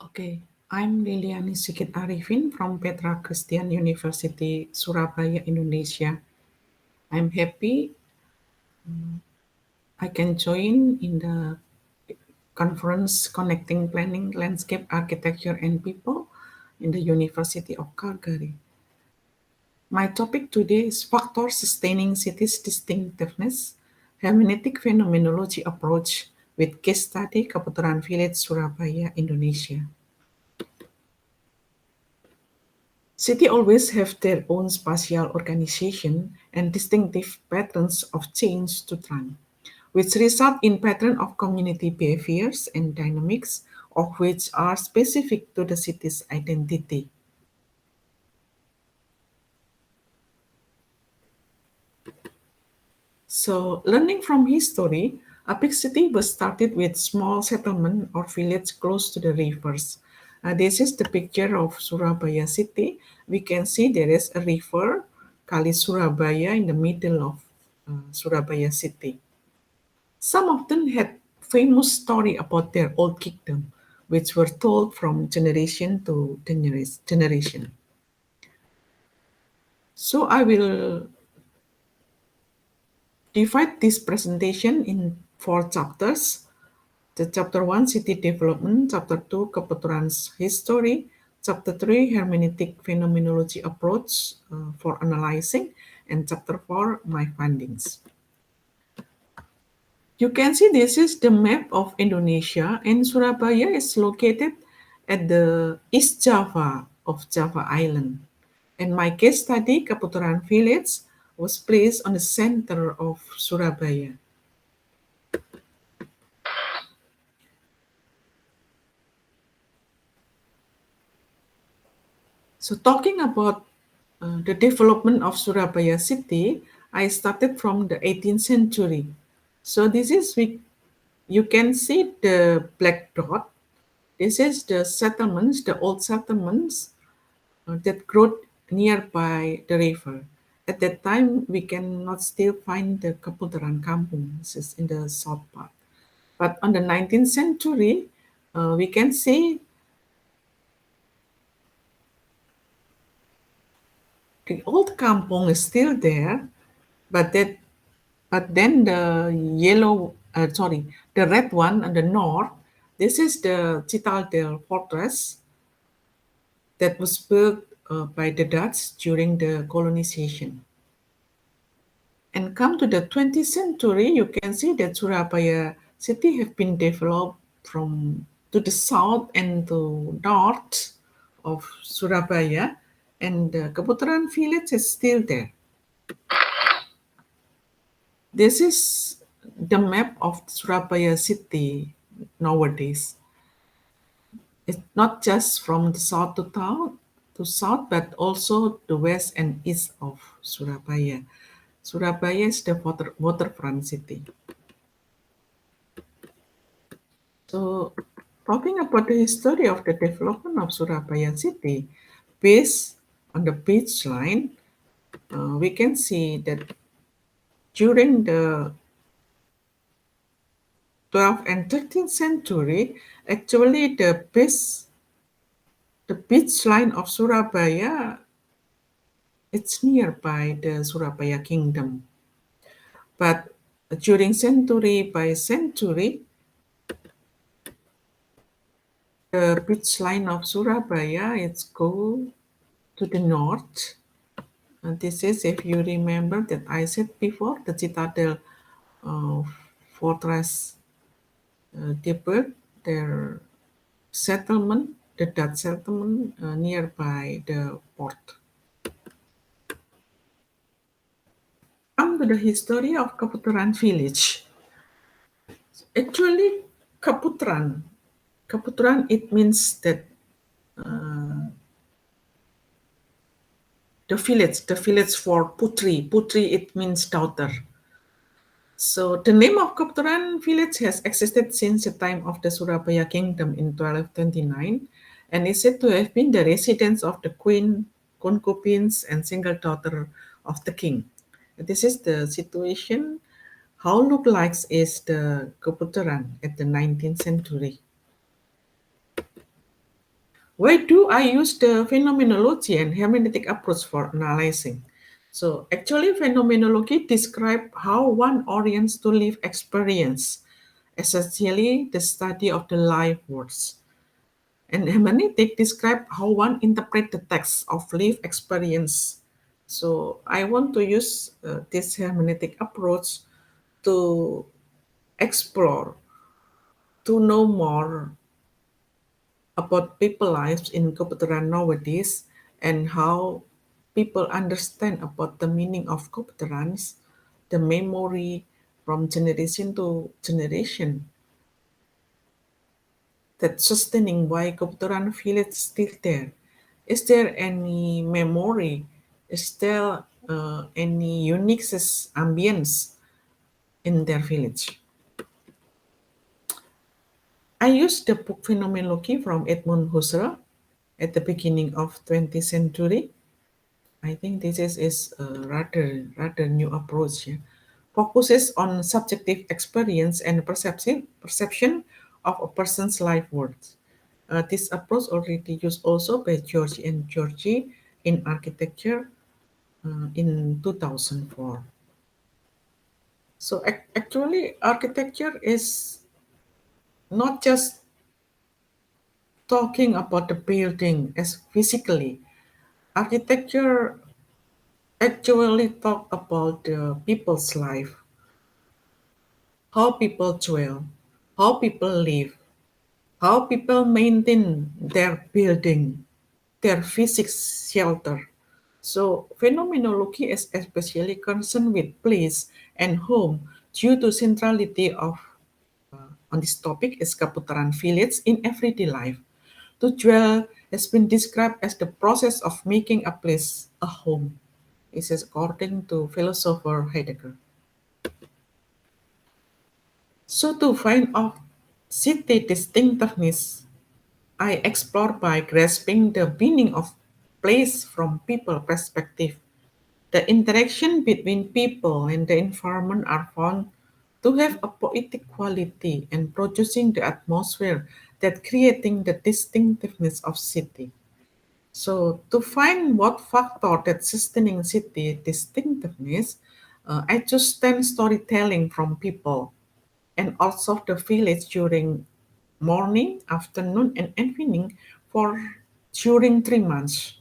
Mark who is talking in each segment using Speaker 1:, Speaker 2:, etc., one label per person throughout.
Speaker 1: Okay, I'm Liliani Sigit Arifin from Petra Christian University, Surabaya, Indonesia. I'm happy I can join in the conference Connecting Planning, Landscape Architecture and People in the University of Calgary. My topic today is Factors Sustaining Cities Distinctiveness, Hermeneutic Phenomenology Approach with case study Kaputuran Village, Surabaya, Indonesia. Cities always have their own spatial organization and distinctive patterns of change to run, which result in pattern of community behaviors and dynamics of which are specific to the city's identity. So, learning from history, a big city was started with small settlement or village close to the rivers. This is the picture of Surabaya city. We can see there is a river, Kali Surabaya, in the middle of Surabaya city. Some of them had famous story about their old kingdom, which were told from generation to generation. So I will divide this presentation in four chapters. The chapter 1, City Development, chapter 2, Kaputuran's History, chapter 3, Hermeneutic Phenomenology Approach for Analyzing, and chapter 4, My Findings. You can see this is the map of Indonesia, and Surabaya is located at the East Java of Java Island. And my case study, Kaputuran Village, was placed on the center of Surabaya. So talking about the development of Surabaya city, I started from the 18th century. So this is you can see the black dot. This is the settlements, the old settlements that grew nearby the river. At that time, we cannot still find the Kaputuran Kampung. This is in the south part. But on the 19th century, we can see the old kampung is still there, but then the the red one on the north, this is the Citadel Fortress that was built by the Dutch during the colonization. And come to the 20th century, you can see that Surabaya city have been developed from to the south and to north of Surabaya, and the Kaputuran village is still there. This is the map of Surabaya city nowadays. It's not just from the south to town to south, but also the west and east of Surabaya. Surabaya is the waterfront city. So, talking about the history of the development of Surabaya city, based on the beach line, we can see that during the 12th and 13th century, actually the beach line of Surabaya, it's nearby the Surabaya kingdom. But during century by century, the beach line of Surabaya, it's go to the north. And this is, if you remember that I said before, the Citadel uh, Fortress, they built their settlement, the Dutch settlement nearby the port. Come to the history of Kaputuran Village. Actually, Kaputuran, Kaputuran, it means that the village for Putri. Putri, it means daughter. So the name of Kaputuran village has existed since the time of the Surabaya kingdom in 1229 and is said to have been the residence of the queen, concubines, and single daughter of the king. This is the situation. How look like is the Kaputuran at the 19th century. Why do I use the phenomenology and hermeneutic approach for analyzing? So actually phenomenology describe how one orients to live experience, essentially the study of the life words. And hermeneutic describe how one interpret the text of lived experience. So I want to use this hermeneutic approach to explore, to know more about people lives in Kaputuran nowadays and how people understand about the meaning of Kaputurans, the memory from generation to generation that sustaining why Kaputuran Village still there. Is there any memory? Is there any unique ambience in their village? I used the book Phenomenology from Edmund Husserl at the beginning of 20th century. I think this is a rather new approach. Yeah. Focuses on subjective experience and perception of a person's life worth. This approach already used also by George and Georgie in architecture in 2004. So actually, architecture is not just talking about the building as physically. Architecture actually talk about the people's life, how people dwell, how people live, how people maintain their building, their physics shelter. So phenomenology is especially concerned with place and home due to centrality of on this topic is Kaputuran Village in everyday life. To dwell has been described as the process of making a place a home. This is according to philosopher Heidegger. So to find out city distinctiveness, I explore by grasping the meaning of place from people perspective. The interaction between people and the environment are found to have a poetic quality and producing the atmosphere that creating the distinctiveness of city. So to find what factor that sustaining city distinctiveness, I choose 10 storytelling from people and also the village during morning, afternoon, and evening for during 3 months.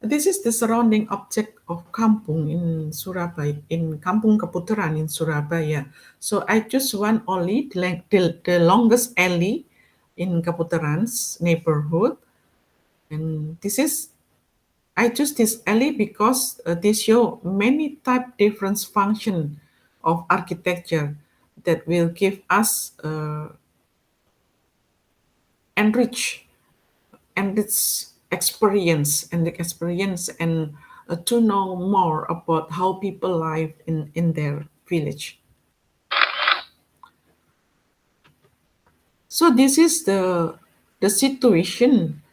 Speaker 1: This is the surrounding object of kampung in Surabaya, in Kampung Kaputuran in Surabaya. So I choose one only, the longest alley in Kaputuran's neighborhood. And this is, I choose this alley because they show many type different function of architecture that will give us enrich and its experience and to know more about how people live in their village. So this is the situation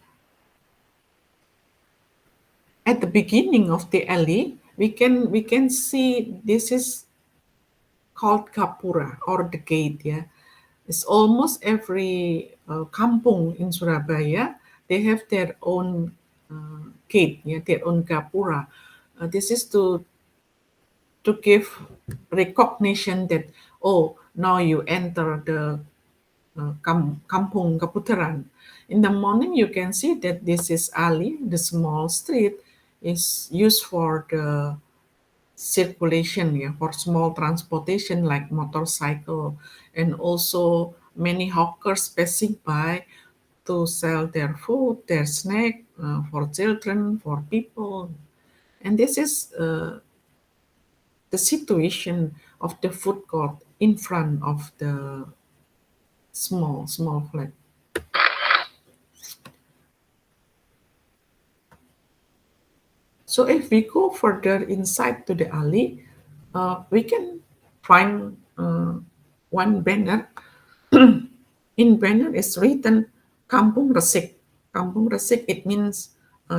Speaker 1: at the beginning of the alley. We can see this is called Kapura or the gate. Yeah, it's almost every kampung in Surabaya. They have their own gate, yeah, their own Kapura. This is to give recognition that oh now you enter the kampung Kaputeran. In the morning you can see that this is alley, the small street is used for the circulation, yeah, for small transportation like motorcycle and also many hawkers passing by to sell their food, their snack for children, for people. And this is the situation of the food court in front of the small flat. So if we go further inside to the alley, we can find one banner. In banner is written Kampung Resik. Kampung Resik it means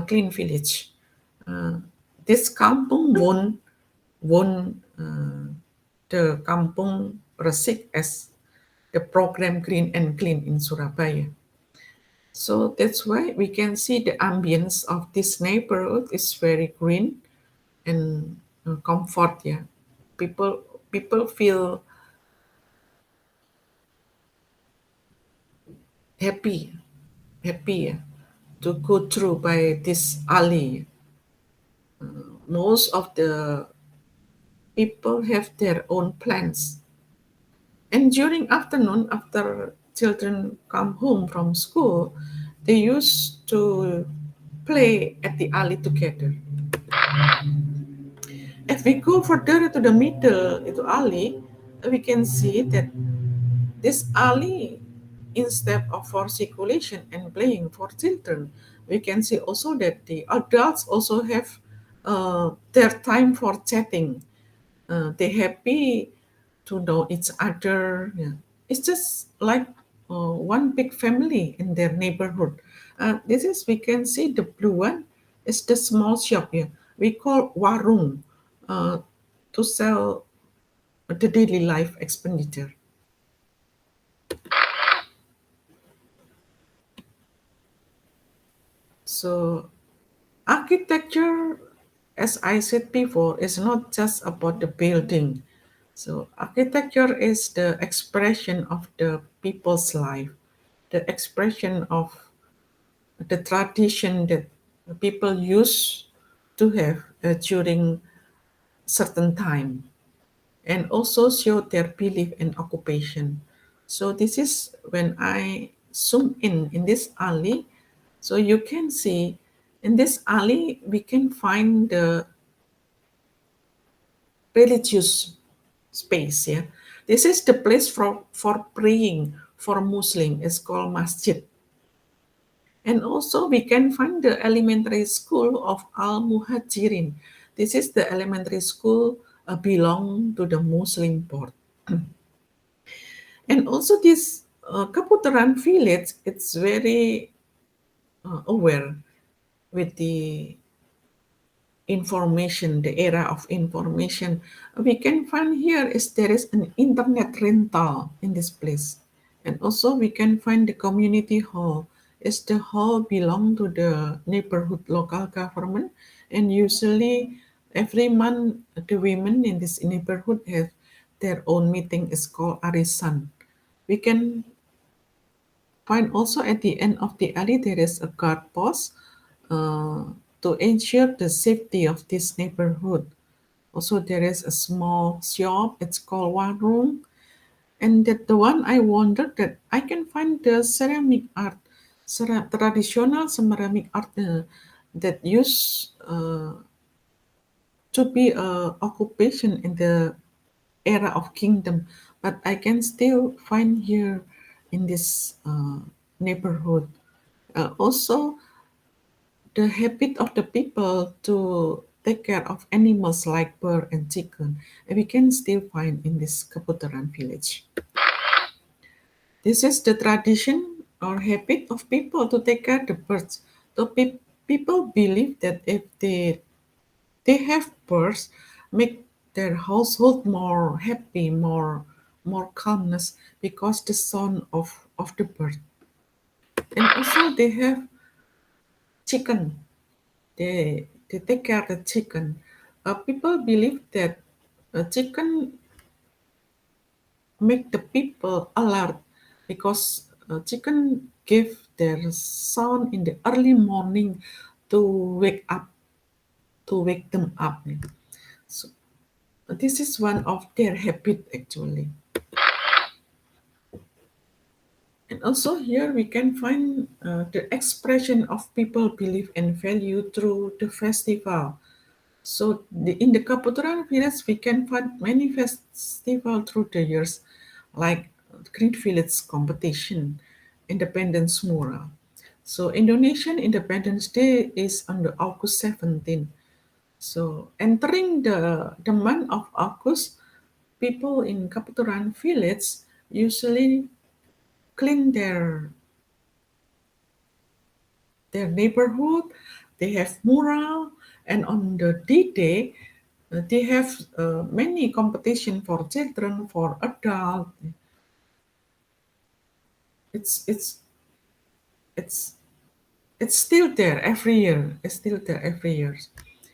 Speaker 1: clean village. Uh, this kampung won the Kampung Resik as the program Green and Clean in Surabaya. So that's why we can see the ambience of this neighborhood is very green and comfort. Yeah, people people feel happy, happy to go through by this alley. Most of the people have their own plans. And during afternoon, after children come home from school, they used to play at the alley together. If we go further to the middle into alley, we can see that this alley, instead of for circulation and playing for children, we can see also that the adults also have their time for chatting. They happy to know each other. Yeah. It's just like one big family in their neighborhood. This is we can see the blue one is the small shop here. We call warung uh, to sell the daily life expenditure. So architecture, as I said before, is not just about the building. So architecture is the expression of the people's life, the expression of the tradition that people used to have during certain time, and also show their belief and occupation. So this is when I zoom in this alley. So you can see in this alley we can find the religious space. Yeah, this is the place for praying for Muslim. It's called masjid. And also we can find the elementary school of Al Muhajirin. This is the elementary school belong to the Muslim board. And also this Kaputuran village, it's very aware with the information, the era of information. We can find here is there is an internet rental in this place. And also we can find the community hall. Is the hall belong to the neighborhood local government, and usually every month the women in this neighborhood have their own meeting. Is called Arisan. We can find also at the end of the alley there is a guard post uh, to ensure the safety of this neighborhood. Also there is a small shop. It's called Warung. And that the one I wondered that I can find the ceramic art, traditional ceramic art that used to be a occupation in the era of kingdom, but I can still find here in this neighborhood. Also, the habit of the people to take care of animals like bird and chicken, we can still find in this Kaputuran village. This is the tradition or habit of people to take care of the birds. So people believe that if they have birds, make their household more happy, more calmness because the sound of the bird. And also they have chicken. They take care of the chicken. People believe that chicken make the people alert because chicken give their sound in the early morning to wake up to wake them up. So this is one of their habit actually. And also here we can find the expression of people belief and value through the festival. So in the Kaputuran village, we can find many festivals through the years, like Green Village competition, Independence Mural. So Indonesian Independence Day is on the August 17. So entering the month of August, people in Kaputuran village usually clean their neighborhood. They have mural, and on the D-Day, they have many competition for children, for adults. It's it's it's it's still there every year. It's still there every year,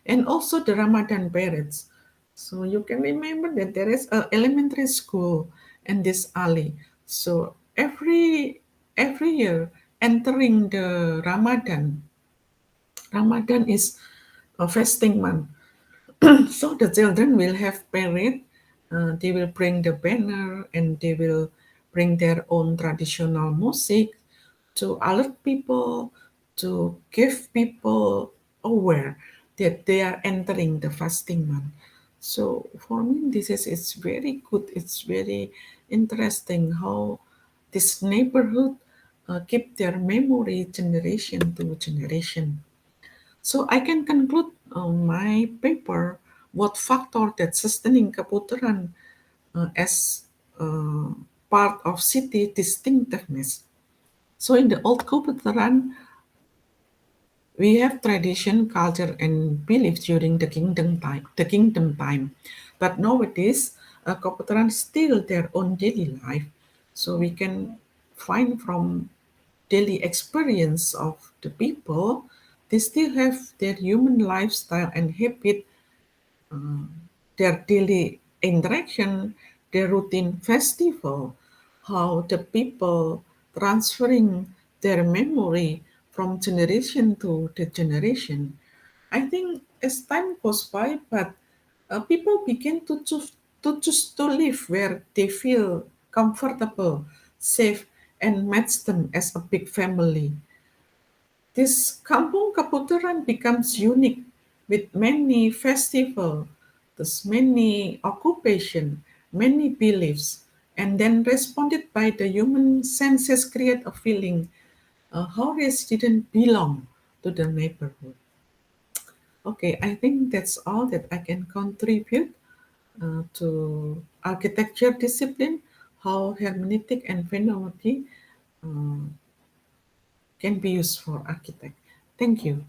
Speaker 1: and also the Ramadan parades. So you can remember that there is a elementary school in this alley. So every year entering the Ramadan is a fasting month. So the children will have parade. They will bring the banner and they will bring their own traditional music to alert people, to give people aware that they are entering the fasting month. So for me, this is it's very good. It's very interesting how this neighborhood keep their memory generation to generation. So I can conclude my paper what factor that sustaining Kaputuran as uh, part of city distinctiveness. So in the old Kaputuran, we have tradition, culture, and beliefs during the kingdom time. But nowadays, Kaputuran still their own daily life. So we can find from daily experience of the people, they still have their human lifestyle and habit, their daily interaction, their routine festival, how the people transferring their memory from generation to the generation. I think as time goes by, but people begin to choose to live where they feel comfortable, safe, and match them as a big family. This Kampung Kaputuran becomes unique with many festivals, thus many occupation, many beliefs, and then responded by the human senses create a feeling how residents belong to the neighborhood. Okay, I think that's all that I can contribute to architecture discipline, how hermeneutic and phenomenology can be used for architect. Thank you.